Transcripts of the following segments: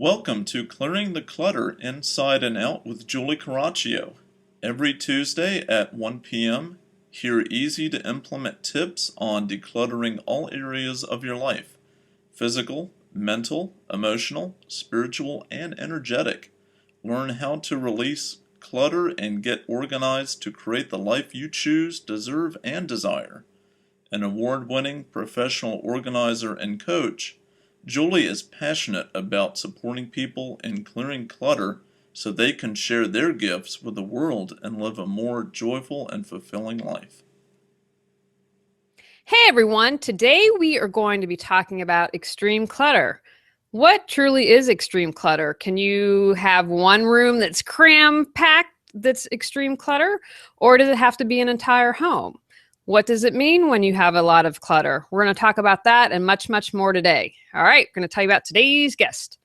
Welcome to Clearing the Clutter Inside and Out with Julie Coraccio. Every Tuesday at 1 p.m., hear easy to implement tips on decluttering all areas of your life: physical, mental, emotional, spiritual, and energetic. Learn how to release clutter and get organized to create the life you choose, deserve, and desire. An award-winning professional organizer and coach, Julie is passionate about supporting people in clearing clutter so they can share their gifts with the world and live a more joyful and fulfilling life. Hey everyone, today we are going to be talking about extreme clutter. What truly is extreme clutter? Can you have one room that's cram-packed that's extreme clutter, or does it have to be an entire home? What does it mean when you have a lot of clutter? We're going to talk about that and much, much more today. All right, I'm going to tell you about today's guest.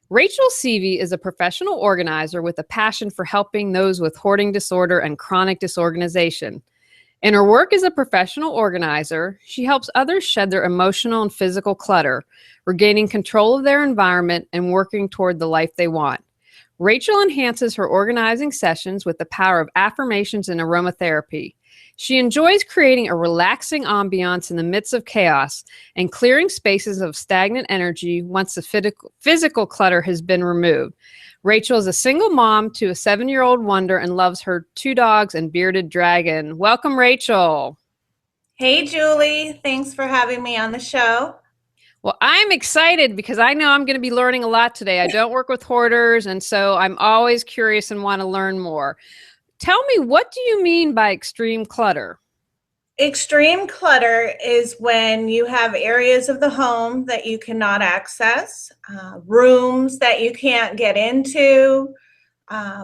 Rachel Seavey is a professional organizer with a passion for helping those with hoarding disorder and chronic disorganization. In her work as a professional organizer, she helps others shed their emotional and physical clutter, regaining control of their environment and working toward the life they want. Rachel enhances her organizing sessions with the power of affirmations and aromatherapy. She enjoys creating a relaxing ambiance in the midst of chaos and clearing spaces of stagnant energy once the physical clutter has been removed. Rachel is a single mom to a 7-year-old wonder and loves her 2 dogs and bearded dragon. Welcome, Rachel. Hey, Julie. Thanks for having me on the show. Well, I'm excited because I know I'm going to be learning a lot today. I don't work with hoarders, and so I'm always curious and want to learn more. Tell me, what do you mean by extreme clutter? Extreme clutter is when you have areas of the home that you cannot access, rooms that you can't get into,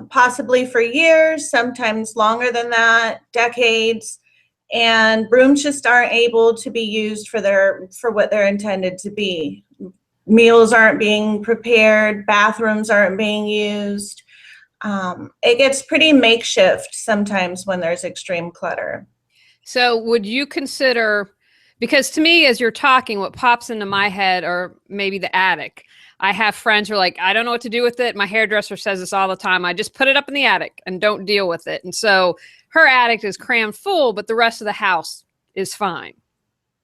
possibly for years, sometimes longer than that, decades, and rooms just aren't able to be used for what they're intended to be. Meals aren't being prepared, bathrooms aren't being used. It gets pretty makeshift sometimes when there's extreme clutter. So would you consider, because to me, as you're talking, what pops into my head or maybe the attic. I have friends who are like, I don't know what to do with it. My hairdresser says this all the time. I just put it up in the attic and don't deal with it. And so her attic is crammed full, but the rest of the house is fine.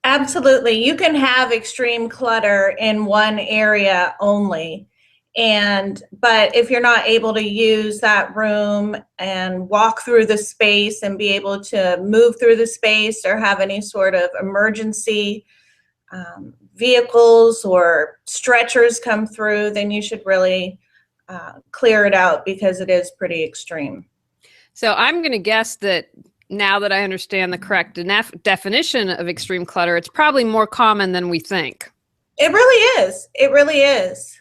Absolutely. You can have extreme clutter in one area only. But if you're not able to use that room and walk through the space and be able to move through the space or have any sort of emergency vehicles or stretchers come through, then you should really clear it out because it is pretty extreme. So I'm going to guess that now that I understand the correct definition of extreme clutter, it's probably more common than we think. It really is. It really is.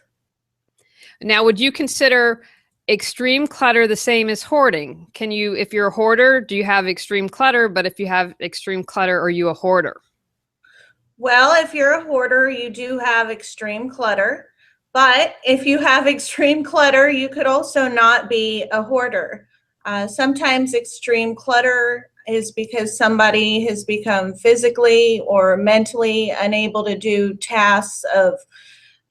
Now, would you consider extreme clutter the same as hoarding? Can you, if you're a hoarder, do you have extreme clutter? But if you have extreme clutter, are you a hoarder? Well, if you're a hoarder, you do have extreme clutter. But if you have extreme clutter, you could also not be a hoarder. Sometimes extreme clutter is because somebody has become physically or mentally unable to do tasks of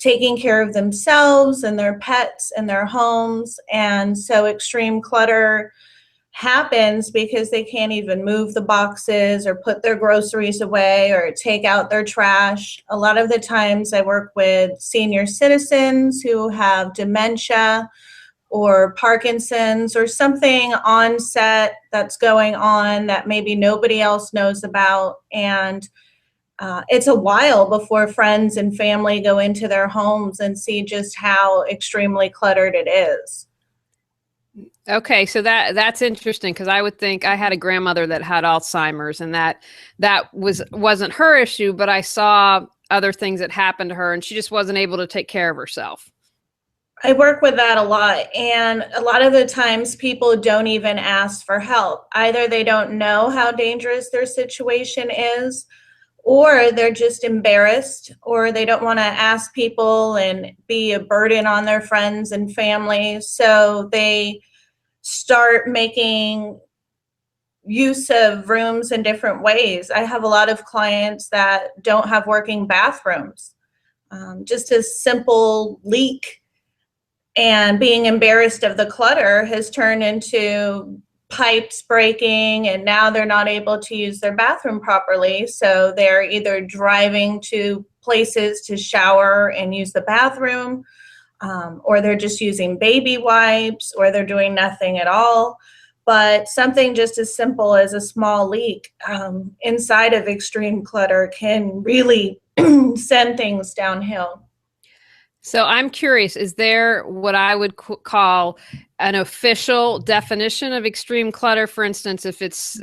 taking care of themselves and their pets and their homes. And so extreme clutter happens because they can't even move the boxes or put their groceries away or take out their trash. A lot of the times I work with senior citizens who have dementia or Parkinson's or something on set that's going on that maybe nobody else knows about. And it's a while before friends and family go into their homes and see just how extremely cluttered it is. Okay, so that's interesting because I would think I had a grandmother that had Alzheimer's, and that wasn't her issue, but I saw other things that happened to her, and she just wasn't able to take care of herself. I work with that a lot, and a lot of the times people don't even ask for help. Either they don't know how dangerous their situation is, or they're just embarrassed, or they don't want to ask people and be a burden on their friends and family. So they start making use of rooms in different ways. I have a lot of clients that don't have working bathrooms. Just a simple leak And being embarrassed of the clutter has turned into pipes breaking, and now they're not able to use their bathroom properly. So they're either driving to places to shower and use the bathroom, or they're just using baby wipes, or they're doing nothing at all. But something just as simple as a small leak inside of extreme clutter can really send things downhill. So I'm curious, is there what I would call an official definition of extreme clutter? For instance, if it's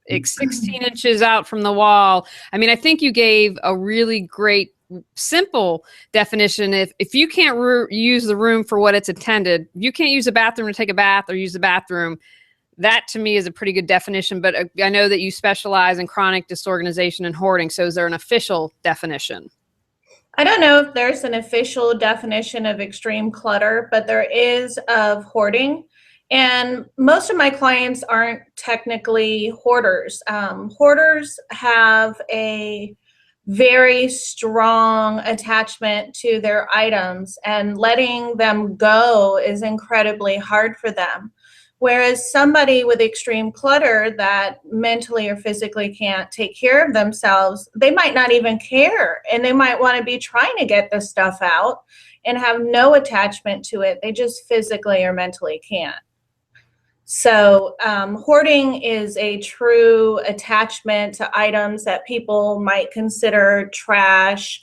16 inches out from the wall. I mean, I think you gave a really great, simple definition. If you can't use the room for what it's intended, you can't use the bathroom to take a bath or use the bathroom. That to me is a pretty good definition, but I know that you specialize in chronic disorganization and hoarding. So is there an official definition? I don't know if there's an official definition of extreme clutter, but there is of hoarding. And most of my clients aren't technically hoarders. Hoarders have a very strong attachment to their items, and letting them go is incredibly hard for them. Whereas somebody with extreme clutter that mentally or physically can't take care of themselves, they might not even care, and they might want to be trying to get this stuff out and have no attachment to it. They just physically or mentally can't. So hoarding is a true attachment to items that people might consider trash,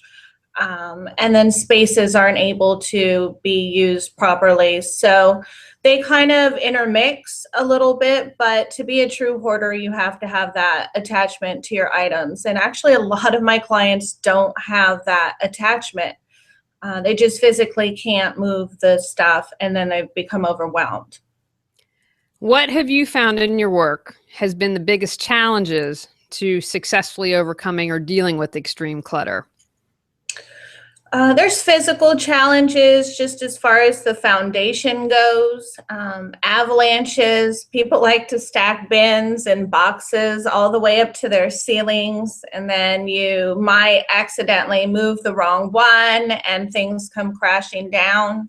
and then spaces aren't able to be used properly. So they kind of intermix a little bit, but to be a true hoarder, you have to have that attachment to your items. And actually, a lot of my clients don't have that attachment. They just physically can't move the stuff, and then they become overwhelmed. What have you found in your work has been the biggest challenges to successfully overcoming or dealing with extreme clutter? There's physical challenges just as far as the foundation goes. Avalanches, people like to stack bins and boxes all the way up to their ceilings, and then you might accidentally move the wrong one and things come crashing down.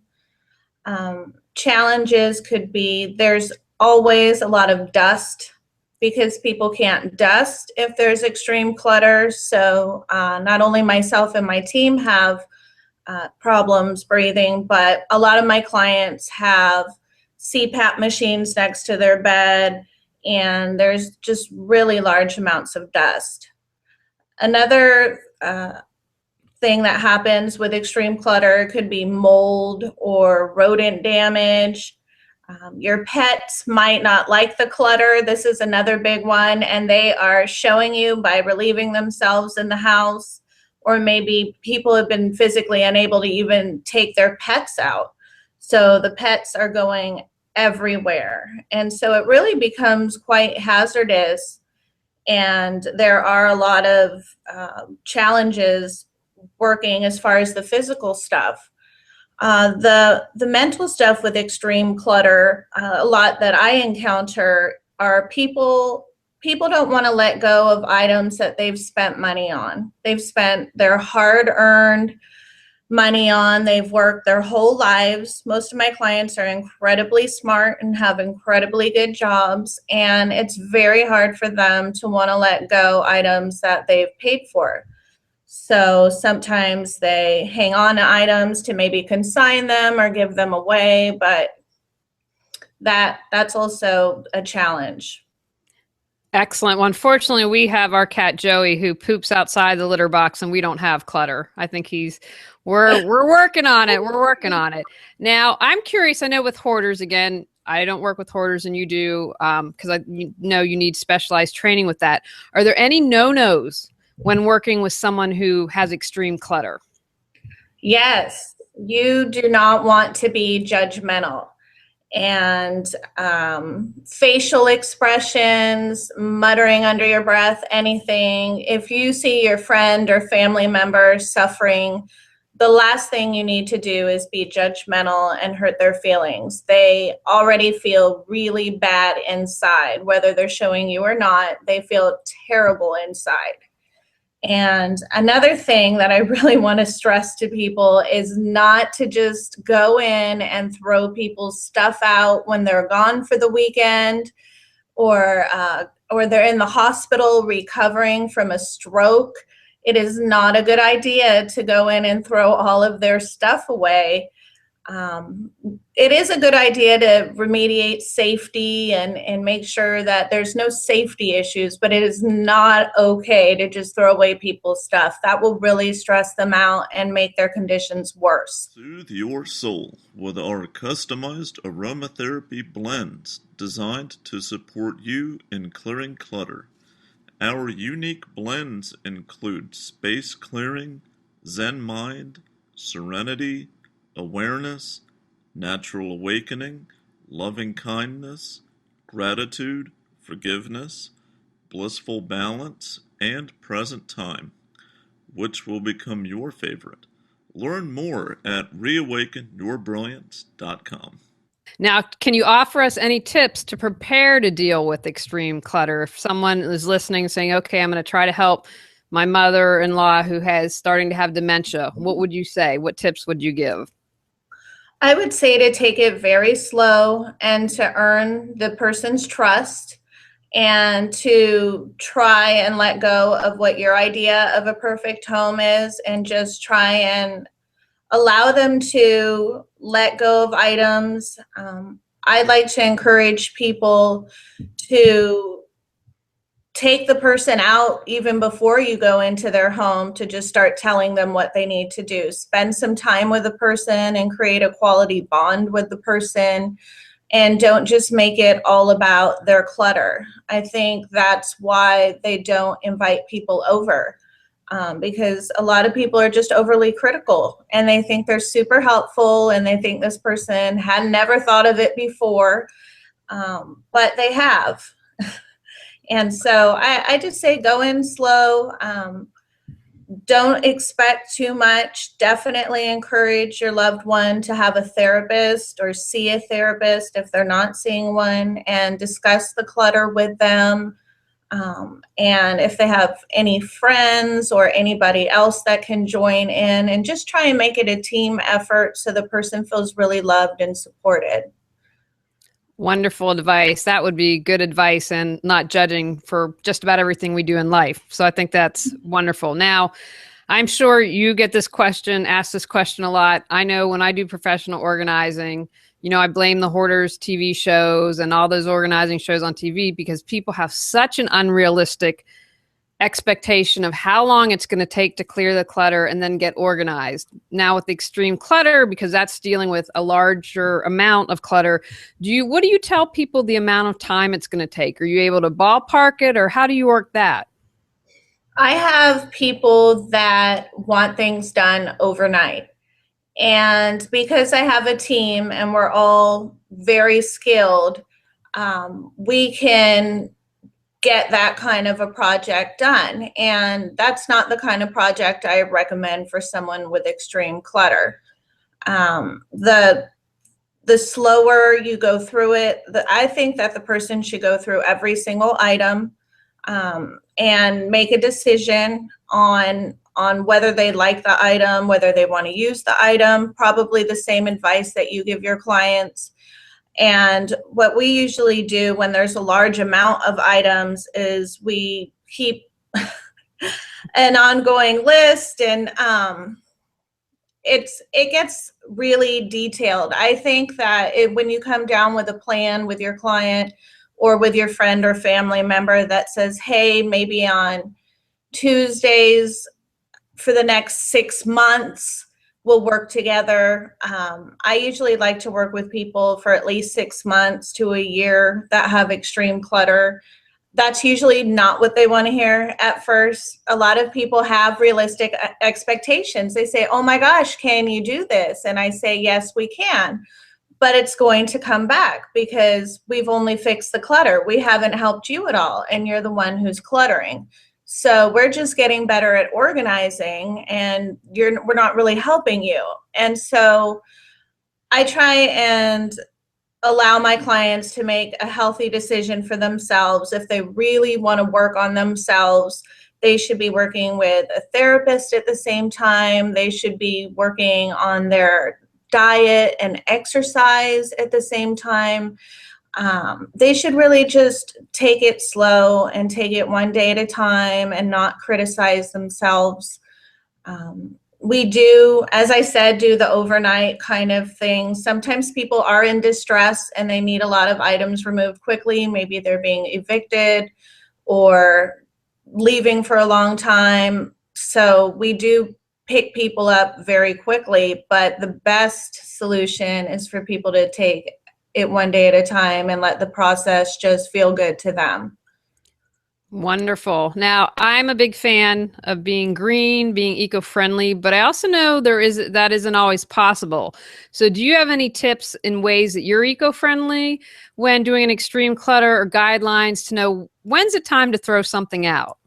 Challenges could be there's always a lot of dust, because people can't dust if there's extreme clutter. So not only myself and my team have problems breathing, but a lot of my clients have CPAP machines next to their bed, and there's just really large amounts of dust. Another thing that happens with extreme clutter could be mold or rodent damage. Your pets might not like the clutter. This is another big one, and they are showing you by relieving themselves in the house, or maybe people have been physically unable to even take their pets out. So the pets are going everywhere. And so it really becomes quite hazardous, and there are a lot of challenges working as far as the physical stuff. The mental stuff with extreme clutter, a lot that I encounter are people don't want to let go of items that they've spent money on. They've spent their hard-earned money on. They've worked their whole lives. Most of my clients are incredibly smart and have incredibly good jobs, and it's very hard for them to want to let go items that they've paid for. So sometimes they hang on to items to maybe consign them or give them away, but that's also a challenge. Excellent. Well, unfortunately, we have our cat Joey who poops outside the litter box, and we don't have clutter. I think we're working on it. We're working on it. Now, I'm curious. I know with hoarders, again, I don't work with hoarders, and you do, because I know you need specialized training with that. Are there any no-nos when working with someone who has extreme clutter? Yes, you do not want to be judgmental. And facial expressions, muttering under your breath, anything. If you see your friend or family member suffering, the last thing you need to do is be judgmental and hurt their feelings. They already feel really bad inside, whether they're showing you or not. They feel terrible inside. And another thing that I really want to stress to people is not to just go in and throw people's stuff out when they're gone for the weekend, or they're in the hospital recovering from a stroke. It is not a good idea to go in and throw all of their stuff away. It is a good idea to remediate safety and make sure that there's no safety issues, but it is not okay to just throw away people's stuff. That will really stress them out and make their conditions worse. Soothe your soul with our customized aromatherapy blends designed to support you in clearing clutter. Our unique blends include space clearing, Zen mind, serenity, awareness, natural awakening, loving kindness, gratitude, forgiveness, blissful balance, and present time. Which will become your favorite? Learn more at reawakenyourbrilliance.com. Now, can you offer us any tips to prepare to deal with extreme clutter? If someone is listening saying, okay, I'm going to try to help my mother-in-law who has starting to have dementia, what would you say? What tips would you give? I would say to take it very slow and to earn the person's trust, and to try and let go of what your idea of a perfect home is, and just try and allow them to let go of items. I'd like to encourage people to take the person out even before you go into their home, to just start telling them what they need to do. Spend some time with the person and create a quality bond with the person, and don't just make it all about their clutter. I think that's why they don't invite people over, because a lot of people are just overly critical, and they think they're super helpful, and they think this person had never thought of it before, but they have. And so I just say go in slow. Don't expect too much. Definitely encourage your loved one to have a therapist or see a therapist if they're not seeing one, and discuss the clutter with them. And if they have any friends or anybody else that can join in, and just try and make it a team effort so the person feels really loved and supported. Wonderful advice. That would be good advice, and not judging for just about everything we do in life. So I think that's wonderful. Now, I'm sure you get this question, asked this question a lot. I know when I do professional organizing, I blame the hoarders TV shows and all those organizing shows on TV, because people have such an unrealistic expectation of how long it's going to take to clear the clutter and then get organized. Now with extreme clutter, because that's dealing with a larger amount of clutter, what do you tell people the amount of time it's going to take? Are you able to ballpark it, or how do you work that? I have people that want things done overnight. And because I have a team and we're all very skilled, we can get that kind of a project done. And that's not the kind of project I recommend for someone with extreme clutter. The slower you go through it, I think that the person should go through every single item, and make a decision on whether they like the item, whether they want to use the item, probably the same advice that you give your clients. And what we usually do when there's a large amount of items is we keep an ongoing list, and it gets really detailed. I think that when you come down with a plan with your client or with your friend or family member that says, hey, maybe on Tuesdays for the next 6 months, we'll work together. I usually like to work with people for at least 6 months to a year that have extreme clutter. That's usually not what they want to hear at first. A lot of people have realistic expectations. They say, oh my gosh, can you do this? And I say, yes, we can. But it's going to come back because we've only fixed the clutter. We haven't helped you at all, and you're the one who's cluttering. So we're just getting better at organizing, and we're not really helping you. And so I try and allow my clients to make a healthy decision for themselves. If they really want to work on themselves, They should be working with a therapist at the same time. They should be working on their diet and exercise at the same time. They should really just take it slow and take it one day at a time and not criticize themselves. We do, as I said, do the overnight kind of thing. Sometimes people are in distress and they need a lot of items removed quickly. Maybe they're being evicted or leaving for a long time. So we do pick people up very quickly, but the best solution is for people to take it one day at a time and let the process just feel good to them. Wonderful. Now, I'm a big fan of being green, being eco-friendly, but I also know that isn't always possible. So do you have any tips in ways that you're eco-friendly when doing an extreme clutter or guidelines to know when's it time to throw something out?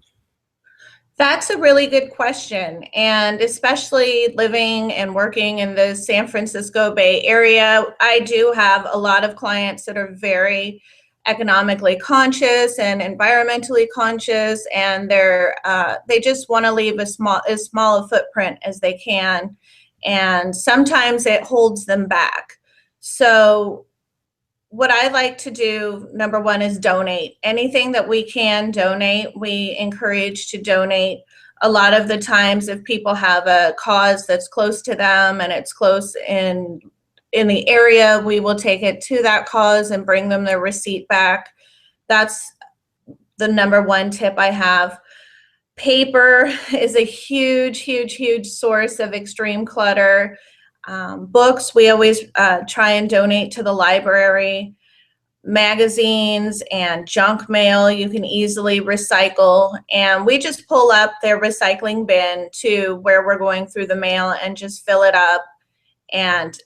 That's a really good question. And especially living and working in the San Francisco Bay Area, I do have a lot of clients that are very economically conscious and environmentally conscious, and they just want to leave as small a footprint as they can. And sometimes it holds them back. So what I like to do, number one, is donate. Anything that we can donate, we encourage to donate. A lot of the times, if people have a cause that's close to them and it's close in the area, we will take it to that cause and bring them their receipt back. That's the number one tip I have. Paper is a huge source of extreme clutter. Books, we always try and donate to the library. Magazines and junk mail, you can easily recycle. And we just pull up their recycling bin to where we're going through the mail and just fill it up. And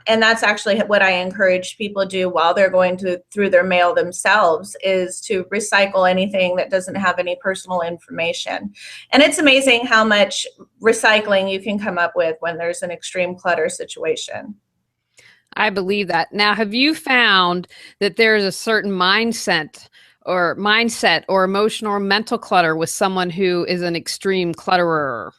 that's actually what I encourage people to do while they're going through their mail themselves, is to recycle anything that doesn't have any personal information. And it's amazing how much recycling you can come up with when there's an extreme clutter situation. I believe that. Now, have you found that there's a certain mindset or emotional or mental clutter with someone who is an extreme clutterer?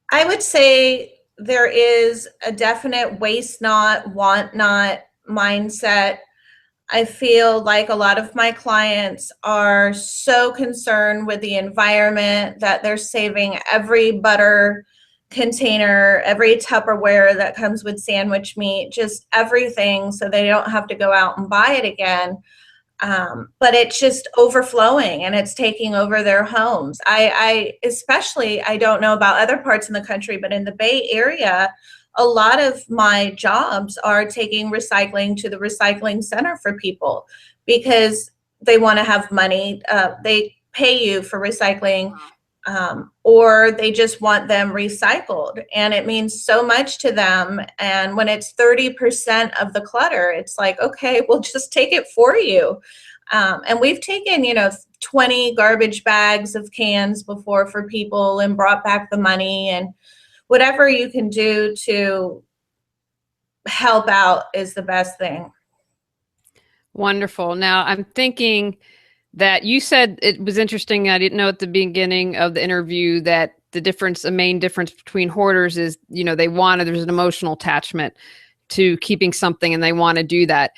I would say there is a definite waste not, want not mindset. I feel like a lot of my clients are so concerned with the environment that they're saving every butter container, every Tupperware that comes with sandwich meat, just everything, so they don't have to go out and buy it again. But it's just overflowing and it's taking over their homes. I don't know about other parts in the country, but in the Bay Area, a lot of my jobs are taking recycling to the recycling center for people because they want to have money. They pay you for recycling, or they just want them recycled. And it means so much to them. And when it's 30% of the clutter, it's like, okay, we'll just take it for you. And we've taken, 20 garbage bags of cans before for people and brought back the money. And whatever you can do to help out is the best thing. Wonderful. Now, I'm thinking that you said it was interesting. I didn't know at the beginning of the interview that a main difference between hoarders is, there's an emotional attachment to keeping something and they want to do that.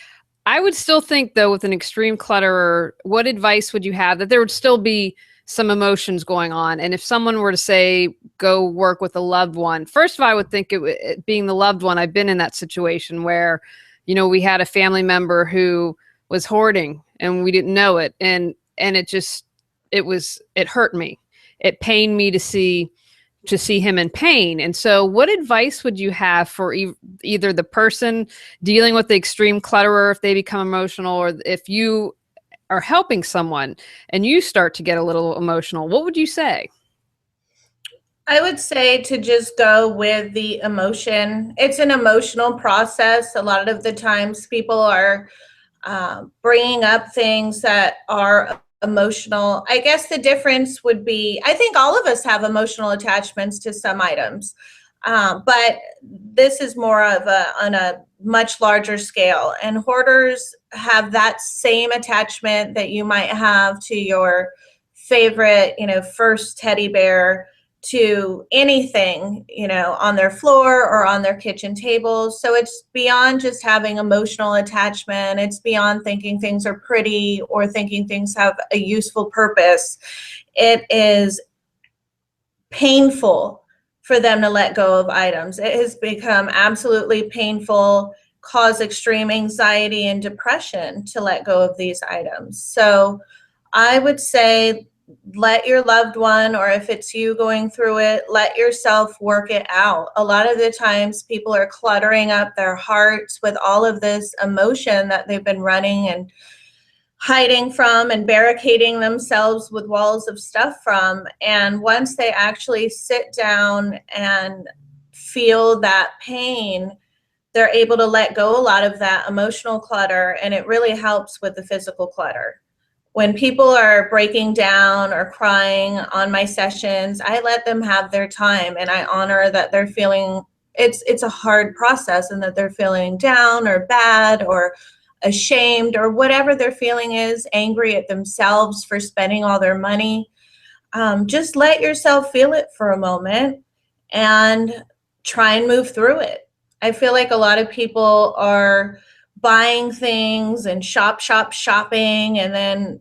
I would still think, though, with an extreme clutterer, what advice would you have that there would still be some emotions going on? And if someone were to say, go work with a loved one, first of all, I would think it being the loved one, I've been in that situation where, we had a family member who was hoarding and we didn't know it. And it hurt me. It pained me to see him in pain. And so what advice would you have for either the person dealing with the extreme clutterer, if they become emotional, or if you are helping someone and you start to get a little emotional, what would you say? I would say to just go with the emotion. It's an emotional process. A lot of the times people are bringing up things that are emotional. I guess the difference would be, I think all of us have emotional attachments to some items, but this is more of on a much larger scale. And hoarders have that same attachment that you might have to your favorite, first teddy bear to anything, on their floor or on their kitchen table. So it's beyond just having emotional attachment. It's beyond thinking things are pretty or thinking things have a useful purpose. It is painful for them to let go of items. It has become absolutely painful, cause extreme anxiety and depression to let go of these items. So I would say let your loved one, or if it's you going through it, let yourself work it out. A lot of the times people are cluttering up their hearts with all of this emotion that they've been running and hiding from and barricading themselves with walls of stuff from. And once they actually sit down and feel that pain, they're able to let go a lot of that emotional clutter, and it really helps with the physical clutter. When people are breaking down or crying on my sessions, I let them have their time, and I honor that they're feeling it's a hard process and that they're feeling down or bad or ashamed or whatever their feeling is, angry at themselves for spending all their money. Just let yourself feel it for a moment and try and move through it. I feel like a lot of people are buying things and shopping, and then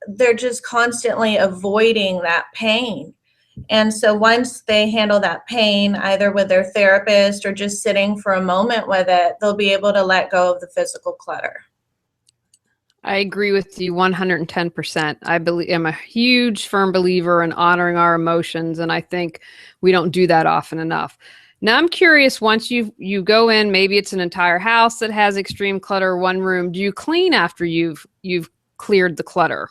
they're just constantly avoiding that pain. And so once they handle that pain, either with their therapist or just sitting for a moment with it, they'll be able to let go of the physical clutter. I agree with you 110%. I'm a huge firm believer in honoring our emotions, and I think we don't do that often enough. Now, I'm curious, once you go in, maybe it's an entire house that has extreme clutter, one room, do you clean after you've cleared the clutter?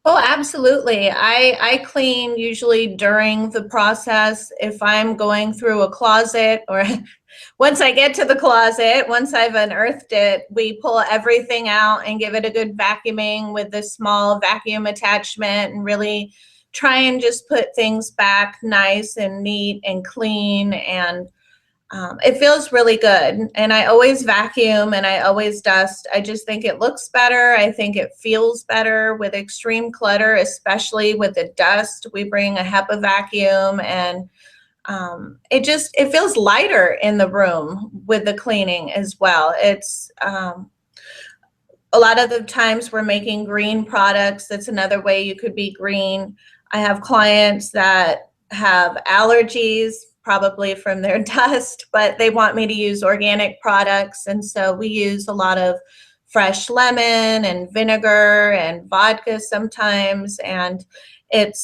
Oh, absolutely. I clean usually during the process. If I'm going through a closet, or once I get to the closet, once I've unearthed it, we pull everything out and give it a good vacuuming with the small vacuum attachment and really try and just put things back nice and neat and clean. And it feels really good. And I always vacuum and I always dust. I just think it looks better. I think it feels better with extreme clutter, especially with the dust. We bring a HEPA vacuum, and it feels lighter in the room with the cleaning as well. It's a lot of the times we're making green products. That's another way you could be green. I have clients that have allergies, probably from their dust, but they want me to use organic products. And so we use a lot of fresh lemon and vinegar and vodka sometimes. And it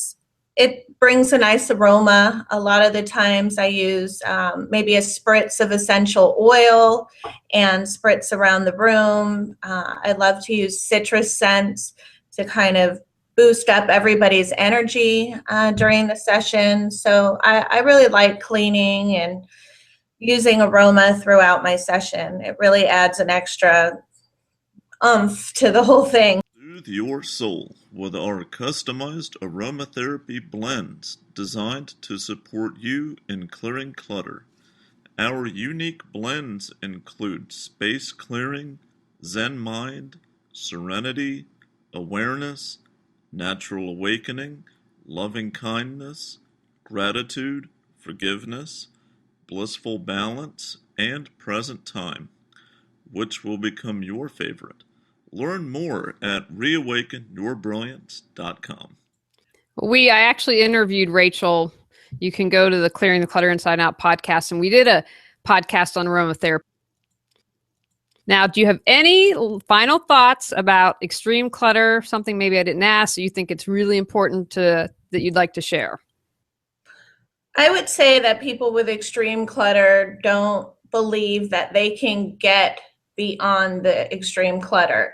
brings a nice aroma. A lot of the times I use maybe a spritz of essential oil and spritz around the room. I love to use citrus scents to kind of boost up everybody's energy during the session. So I really like cleaning and using aroma throughout my session. It really adds an extra oomph to the whole thing. Soothe your soul with our customized aromatherapy blends designed to support you in clearing clutter. Our unique blends include space clearing, Zen mind, serenity, awareness, natural awakening, loving kindness, gratitude, forgiveness, blissful balance, and present time. Which will become your favorite? Learn more at reawakenyourbrilliance.com. I actually interviewed Rachel. You can go to the Clearing the Clutter Inside Out podcast, and we did a podcast on aromatherapy. Now, do you have any final thoughts about extreme clutter? Something maybe I didn't ask, so you think it's really important that you'd like to share? I would say that people with extreme clutter don't believe that they can get beyond the extreme clutter.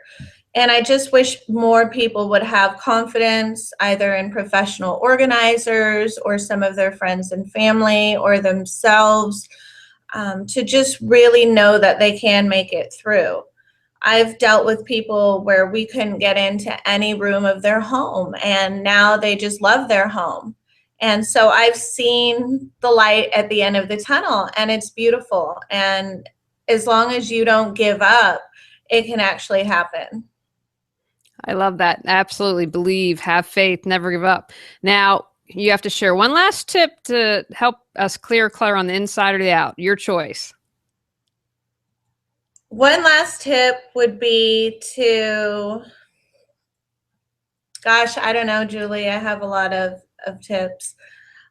And I just wish more people would have confidence either in professional organizers or some of their friends and family or themselves to just really know that they can make it through. I've dealt with people where we couldn't get into any room of their home, and now they just love their home. And so I've seen the light at the end of the tunnel, and it's beautiful. And as long as you don't give up, it can actually happen. I love that. Absolutely believe, have faith, never give up. Now, you have to share one last tip to help us clear clutter on the inside or the out. Your choice. One last tip would be to, gosh, I don't know, Julie. I have a lot of tips.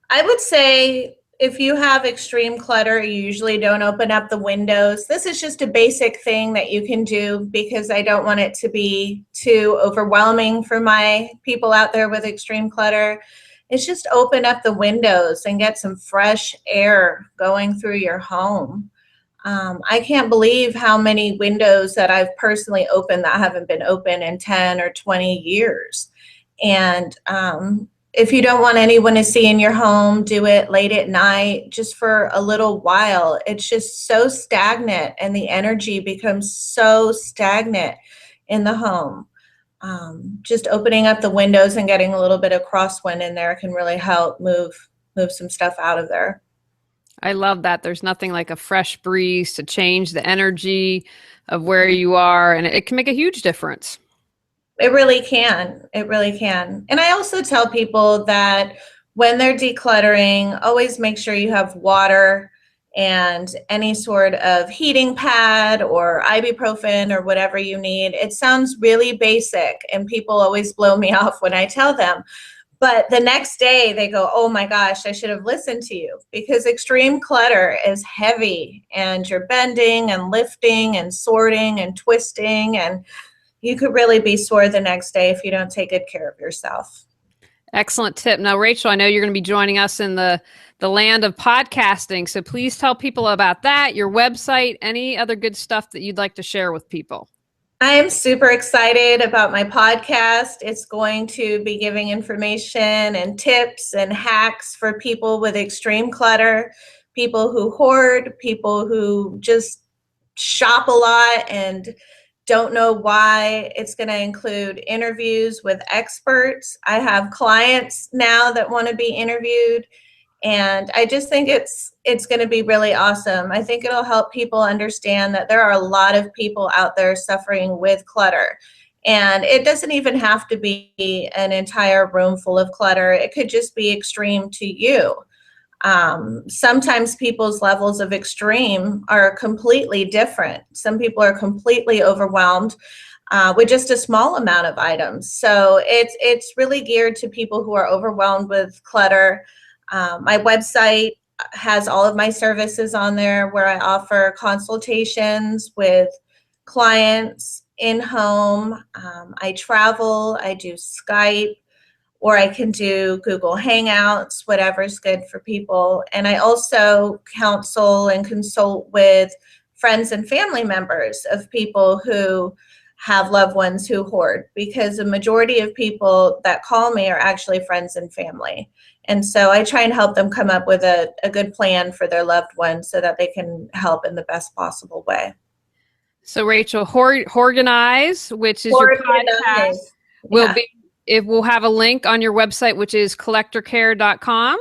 I would say if you have extreme clutter, you usually don't open up the windows. This is just a basic thing that you can do because I don't want it to be too overwhelming for my people out there with extreme clutter. It's just open up the windows and get some fresh air going through your home. I can't believe how many windows that I've personally opened that haven't been open in 10 or 20 years. And if you don't want anyone to see in your home, do it late at night, just for a little while. It's just so stagnant, and the energy becomes so stagnant in the home. Just opening up the windows and getting a little bit of crosswind in there can really help move some stuff out of there. I love that. There's nothing like a fresh breeze to change the energy of where you are, and it can make a huge difference. It really can. It really can. And I also tell people that when they're decluttering, always make sure you have water and any sort of heating pad or ibuprofen or whatever you need. It sounds really basic, and people always blow me off when I tell them. But the next day they go, oh my gosh, I should have listened to you, because extreme clutter is heavy and you're bending and lifting and sorting and twisting, and you could really be sore the next day if you don't take good care of yourself. Excellent tip. Now, Rachel, I know you're going to be joining us in the land of podcasting. So please tell people about that, your website, any other good stuff that you'd like to share with people. I am super excited about my podcast. It's going to be giving information and tips and hacks for people with extreme clutter, people who hoard, people who just shop a lot and don't know why. It's going to include interviews with experts. I have clients now that want to be interviewed. And I just think it's going to be really awesome. I think it'll help people understand that there are a lot of people out there suffering with clutter. And it doesn't even have to be an entire room full of clutter. It could just be extreme to you. Sometimes people's levels of extreme are completely different. Some people are completely overwhelmed with just a small amount of items. So it's really geared to people who are overwhelmed with clutter. My website has all of my services on there, where I offer consultations with clients in home. I travel, I do Skype, or I can do Google Hangouts, whatever's good for people. And I also counsel and consult with friends and family members of people who have loved ones who hoard, because the majority of people that call me are actually friends and family. And so I try and help them come up with a good plan for their loved ones so that they can help in the best possible way. So Rachel, Hoarganize, which is your podcast, it will have a link on your website, which is collectorcare.com.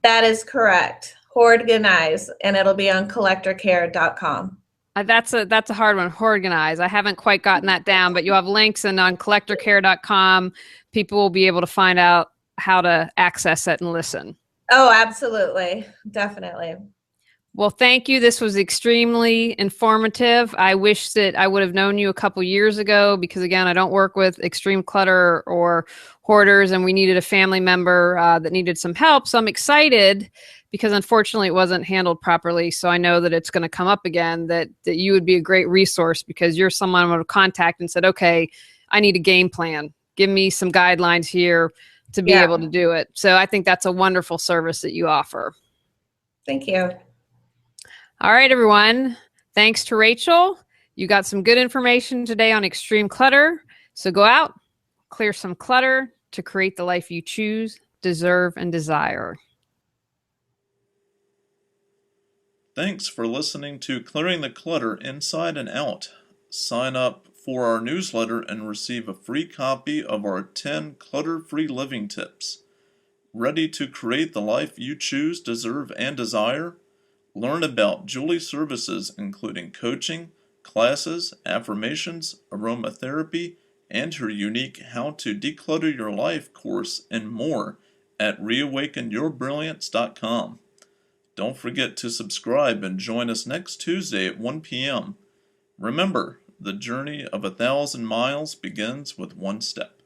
That is correct. Hoarganize, and it'll be on collectorcare.com. That's a hard one. Hoarganize. I haven't quite gotten that down, but you have links, and on collectorcare.com, people will be able to find out how to access it and listen. Oh, absolutely. Definitely. Well, thank you. This was extremely informative. I wish that I would have known you a couple years ago, because again, I don't work with extreme clutter or hoarders, and we needed a family member that needed some help. So I'm excited, because unfortunately it wasn't handled properly. So I know that it's going to come up again, that you would be a great resource, because you're someone I would have contacted and said, okay, I need a game plan. Give me some guidelines here to be able to do it. So I think that's a wonderful service that you offer. Thank you. All right, everyone. Thanks to Rachel. You got some good information today on extreme clutter. So go out, clear some clutter to create the life you choose, deserve, and desire. Thanks for listening to Clearing the Clutter Inside and Out. Sign up for our newsletter and receive a free copy of our 10 clutter-free living tips. Ready to create the life you choose, deserve, and desire? Learn about Julie's services, including coaching, classes, affirmations, aromatherapy, and her unique How to Declutter Your Life course and more at reawakenyourbrilliance.com. Don't forget to subscribe and join us next Tuesday at 1 p.m. Remember, the journey of 1,000 miles begins with one step.